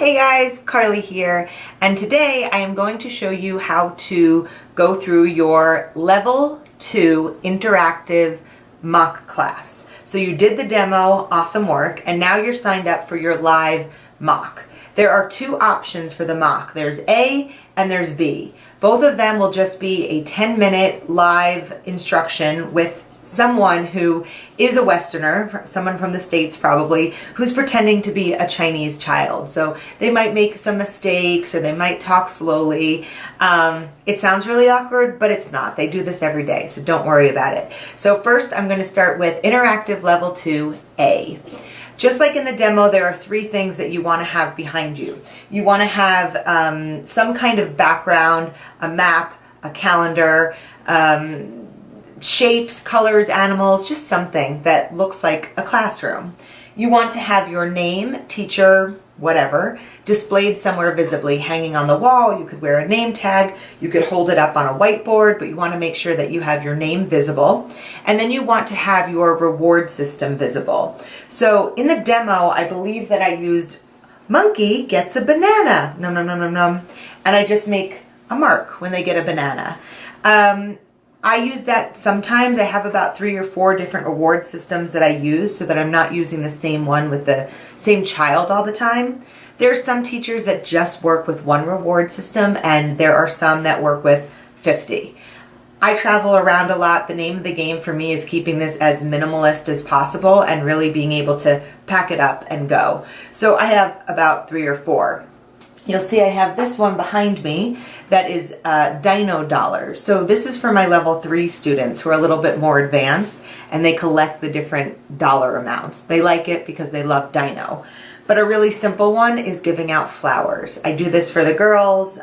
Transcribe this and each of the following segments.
Hey guys, Carly here, and today I am going to show you how to go through your Level 2 interactive mock class. So you did the demo, awesome work, and now you're signed up for your live mock. There are two options for the mock. There's A and there's B. Both of them will just be a 10-minute live instruction with someone who is a Westerner, someone from the States probably, who's pretending to be a Chinese child. So they might make some mistakes or they might talk slowly. It sounds really awkward, but it's not. They do this every day, so don't worry about it. So first I'm going to start with Interactive Level 2A. Just like in the demo, there are three things that you want to have behind you. You want to have some kind of background, a map, a calendar, shapes, colors, animals, just something that looks like a classroom. You want to have your name, teacher, whatever, displayed somewhere visibly, hanging on the wall. You could wear a name tag, you could hold it up on a whiteboard, but you want to make sure that you have your name visible. And then you want to have your reward system visible. So in the demo, I believe that I used monkey gets a banana, nom nom nom nom nom, and I just make a mark when they get a banana. I use that sometimes. I have about 3 or 4 different reward systems that I use so that I'm not using the same one with the same child all the time. There are some teachers that just work with one reward system, and there are some that work with 50. I travel around a lot. The name of the game for me is keeping this as minimalist as possible and really being able to pack it up and go. So I have about 3 or 4. You'll see I have this one behind me that is Dino Dollars. So this is for my level 3 students who are a little bit more advanced and they collect the different dollar amounts. They like it because they love Dino. But a really simple one is giving out flowers. I do this for the girls.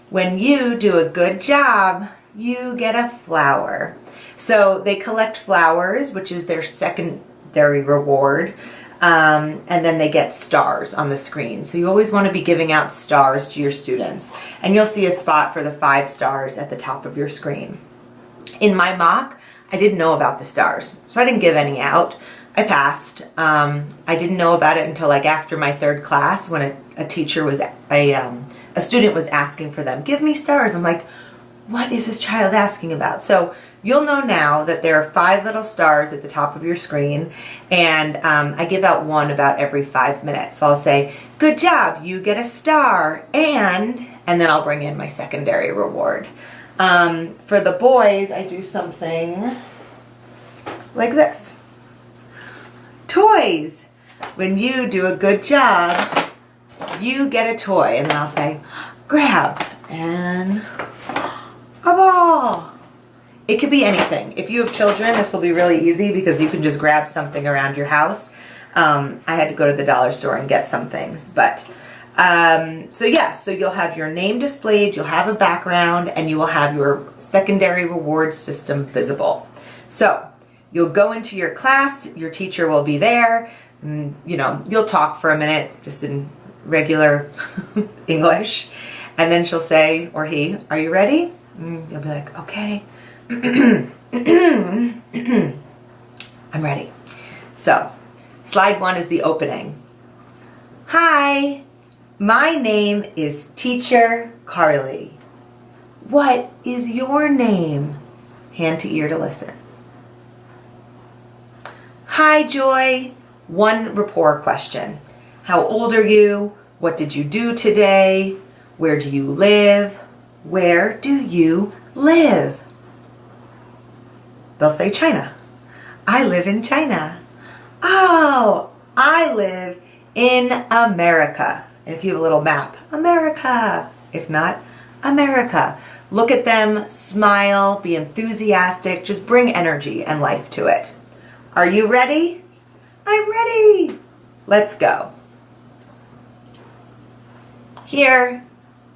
When you do a good job, you get a flower. So they collect flowers, which is their secondary reward. And then they get stars on the screen. So you always want to be giving out stars to your students. And you'll see a spot for the 5 stars at the top of your screen. In my mock, I didn't know about the stars, so I didn't give any out. I passed. I didn't know about it until like after my 3rd class when a teacher was, a student was asking for them. Give me stars. I'm like, what is this child asking about? So you'll know now that there are 5 little stars at the top of your screen, and I give out one about every 5 minutes. So I'll say, good job, you get a star, and then I'll bring in my secondary reward. For the boys, I do something like this. Toys. When you do a good job, you get a toy, and then I'll say, grab, and a ball. It could be anything. If you have children, this will be really easy because you can just grab something around your house. I had to go to the dollar store and get some things, but so yes, so you'll have your name displayed, you'll have a background, and you will have your secondary reward system visible. So you'll go into your class, your teacher will be there, and, you know, you'll talk for a minute just in regular English, and then she'll say, or he, are you ready? And you'll be like, okay. I'm ready. So, slide 1 is the opening. Hi, my name is Teacher Carly. What is your name? Hand to ear to listen. Hi, Joy. 1 rapport question. How old are you? What did you do today? Where do you live? Where do you live? They'll say China. I live in China. Oh, I live in America. And if you have a little map, America. If not, America. Look at them, smile, be enthusiastic, just bring energy and life to it. Are you ready? I'm ready. Let's go. Here,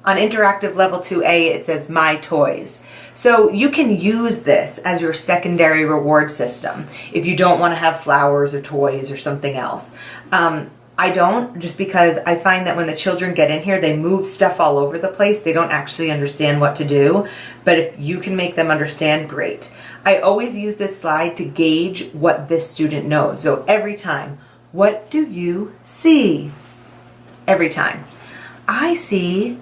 on Interactive Level 2A, it says My Toys. So you can use this as your secondary reward system if you don't want to have flowers or toys or something else. I don't, just because I find that when the children get in here, they move stuff all over the place. They don't actually understand what to do. But if you can make them understand, great. I always use this slide to gauge what this student knows. So every time, what do you see? every time. I see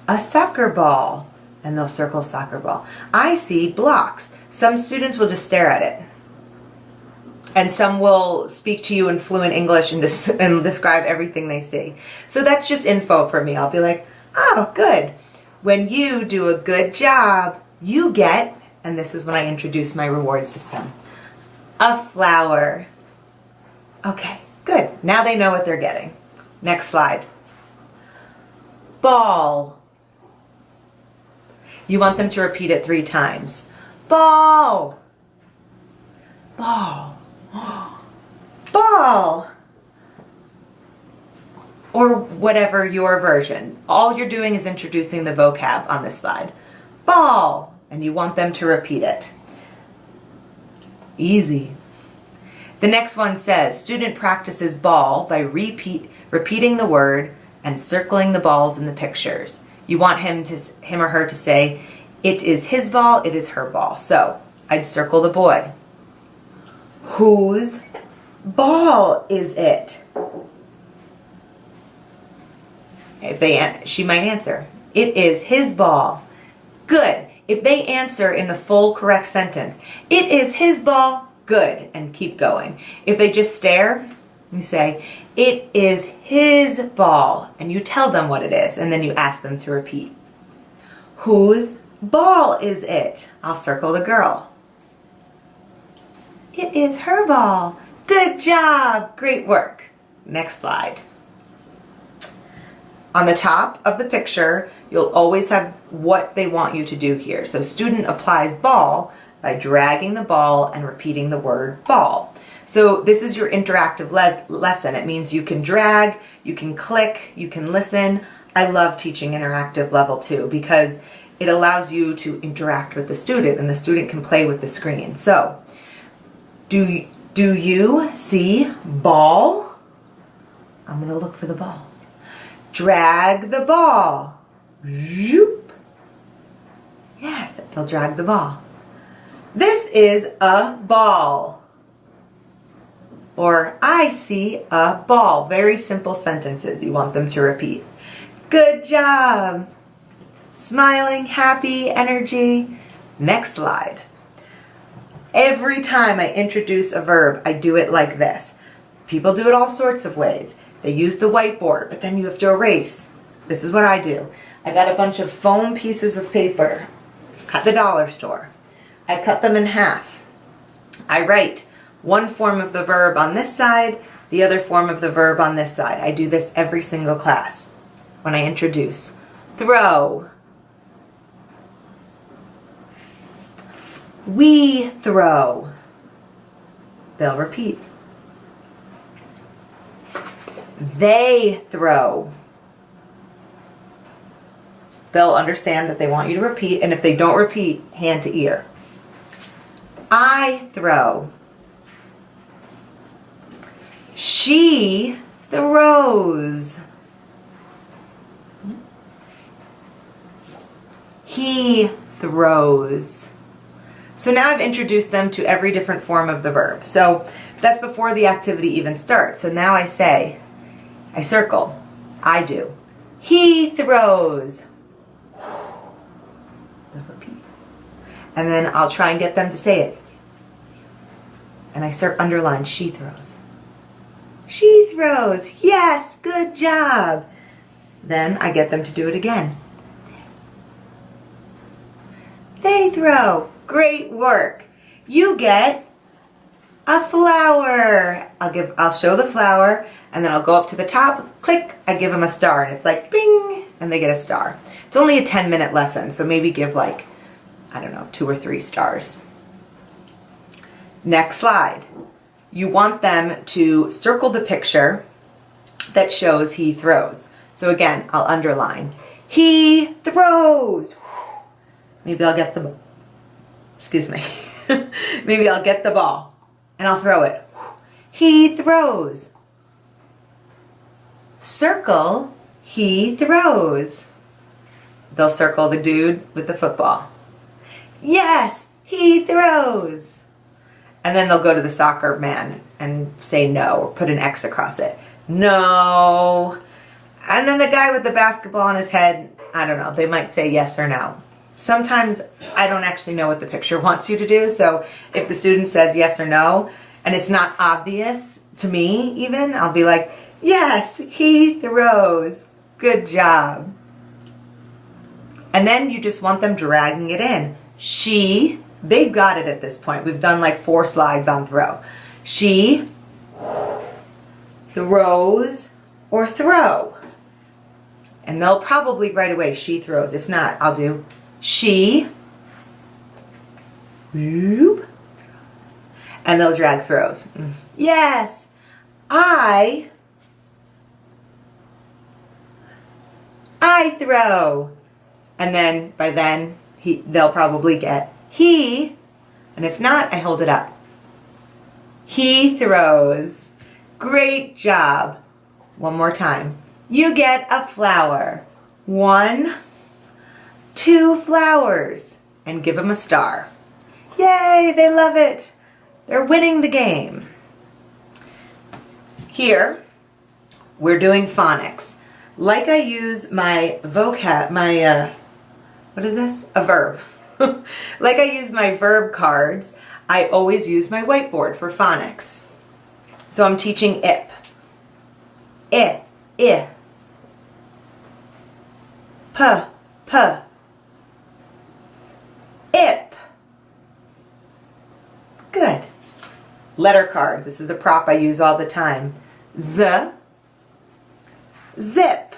a soccer ball, and they'll circle soccer ball. I see blocks. Some students will just stare at it. And some will speak to you in fluent English and describe everything they see. So that's just info for me. I'll be like, oh, good. When you do a good job, you get, and this is when I introduce my reward system, a flower. Okay, good. Now they know what they're getting. Next slide. Ball. You want them to repeat it 3 times. Ball. Ball. Ball. Or whatever your version. All you're doing is introducing the vocab on this slide. Ball. And you want them to repeat it. Easy. The next one says, student practices ball by repeating the word and circling the balls in the pictures. You want him or her to say, it is his ball, it is her ball. So I'd circle the boy. Whose ball is it? She might answer, it is his ball. Good. If they answer in the full correct sentence, it is his ball, good, and keep going. If they just stare, you say, it is his ball, and you tell them what it is, and then you ask them to repeat. Whose ball is it? I'll circle the girl. It is her ball. Good job. Great work. Next slide. On the top of the picture, you'll always have what they want you to do here. So student applies ball by dragging the ball and repeating the word ball. So this is your interactive lesson. It means you can drag, you can click, you can listen. I love teaching interactive level 2 because it allows you to interact with the student and the student can play with the screen. So, do you see ball? I'm going to look for the ball. Drag the ball. Zoop. Yes, they'll drag the ball. This is a ball. Or I see a ball. Very simple sentences you want them to repeat. Good job. Smiling, happy, energy. Next slide. Every time I introduce a verb, I do it like this. People do it all sorts of ways. They use the whiteboard, but then you have to erase. This is what I do. I got a bunch of foam pieces of paper at the dollar store. I cut them in half. I write one form of the verb on this side, the other form of the verb on this side. I do this every single class when I introduce. Throw. We throw. They'll repeat. They throw. They'll understand that they want you to repeat, and if they don't repeat, hand to ear. I throw. She throws. He throws. So now I've introduced them to every different form of the verb. So that's before the activity even starts. So now I say, I circle. I do. He throws. Repeat. And then I'll try and get them to say it. And I underline, she throws. She throws. Yes, good job. Then I get them to do it again. They throw. Great work. You get a flower. I'll show the flower and then I'll go up to the top, click, I give them a star and it's like bing and they get a star. It's only a 10-minute lesson, so maybe give like, I don't know, 2 or 3 stars. Next slide. You want them to circle the picture that shows he throws. So again, I'll underline. He throws. Maybe I'll get the, excuse me. Maybe I'll get the ball and I'll throw it. He throws. Circle, he throws. They'll circle the dude with the football. Yes, he throws. And then they'll go to the soccer man and say no, or put an X across it. No. And then the guy with the basketball on his head, I don't know, they might say yes or no. Sometimes I don't actually know what the picture wants you to do, so if the student says yes or no, and it's not obvious to me even, I'll be like, yes, he throws. Good job. And then you just want them dragging it in. She, they've got it at this point. We've done like 4 slides on throw. She throws or throw. And they'll probably right away, she throws. If not, I'll do she, whoop, and they'll drag throws. Yes, I throw. And then by then, they'll probably get he, and if not, I hold it up. He throws. Great job. One more time. You get a flower. 1, 2 flowers. And give them a star. Yay, they love it. They're winning the game. Here, we're doing phonics. Like I use my what is this? A verb. Like I use my verb cards, I always use my whiteboard for phonics. So I'm teaching ip. I, p, ip. Good. Letter cards. This is a prop I use all the time. Z, zip.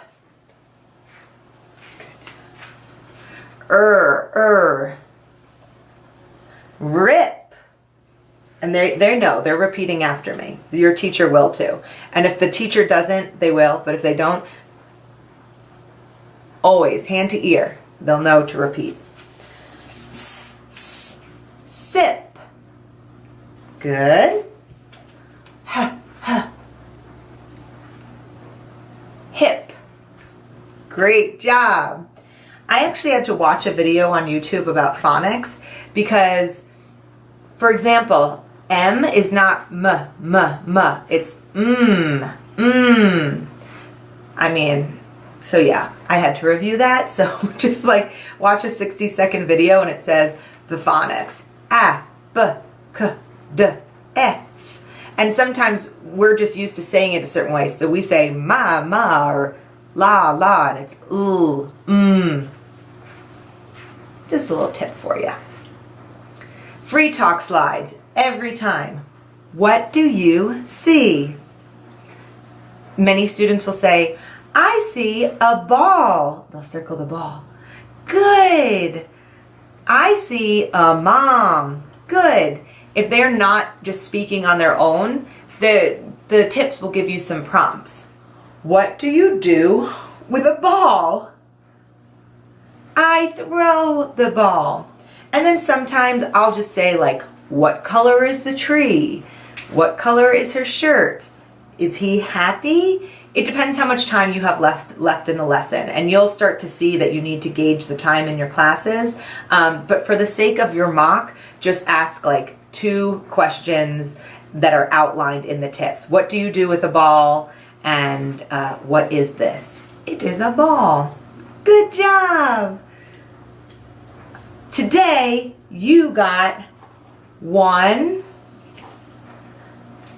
Rip. And they know, they're repeating after me. Your teacher will too. And if the teacher doesn't, they will, but if they don't, always hand to ear, they'll know to repeat. Sip. Good. Hip. Great job. I actually had to watch a video on YouTube about phonics because, for example, M is not m. It's I mean, so yeah, I had to review that. So just like watch a 60-second video and it says the phonics. A, B, K, D, E. And sometimes we're just used to saying it a certain way. So we say ma, or la, and it's ooh, Just a little tip for you. Free talk slides every time. What do you see? Many students will say, I see a ball. They'll circle the ball. Good. I see a mom. Good. If they're not just speaking on their own, the tips will give you some prompts. What do you do with a ball? I throw the ball. And then sometimes I'll just say like, what color is the tree? What color is her shirt? Is he happy? It depends how much time you have left in the lesson, and you'll start to see that you need to gauge the time in your classes. But for the sake of your mock, just ask like 2 questions that are outlined in the tips. What do you do with a ball? And what is this? It is a ball. Good job. Today you got 1,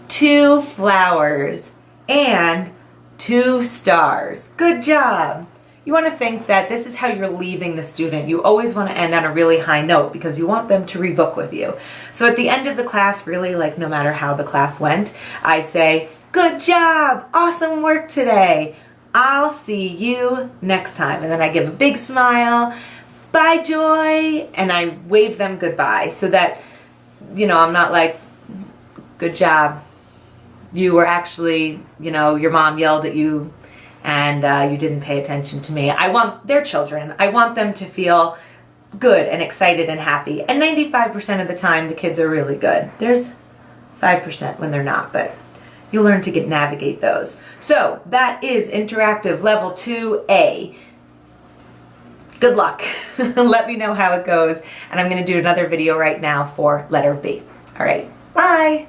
2 flowers and 2 stars. Good job. You want to think that this is how you're leaving the student. You always want to end on a really high note because you want them to rebook with you. So at the end of the class, really, like no matter how the class went, I say, good job, awesome work today. I'll see you next time. And then I give a big smile, bye Joy, and I wave them goodbye so that, you know, I'm not like, good job. You were actually, you know, your mom yelled at you and you didn't pay attention to me. I want their children. I want them to feel good and excited and happy. And 95% of the time, the kids are really good. There's 5% when they're not, but you'll learn to navigate those. So that is interactive level 2A. Good luck. Let me know how it goes. And I'm going to do another video right now for letter B. All right. Bye.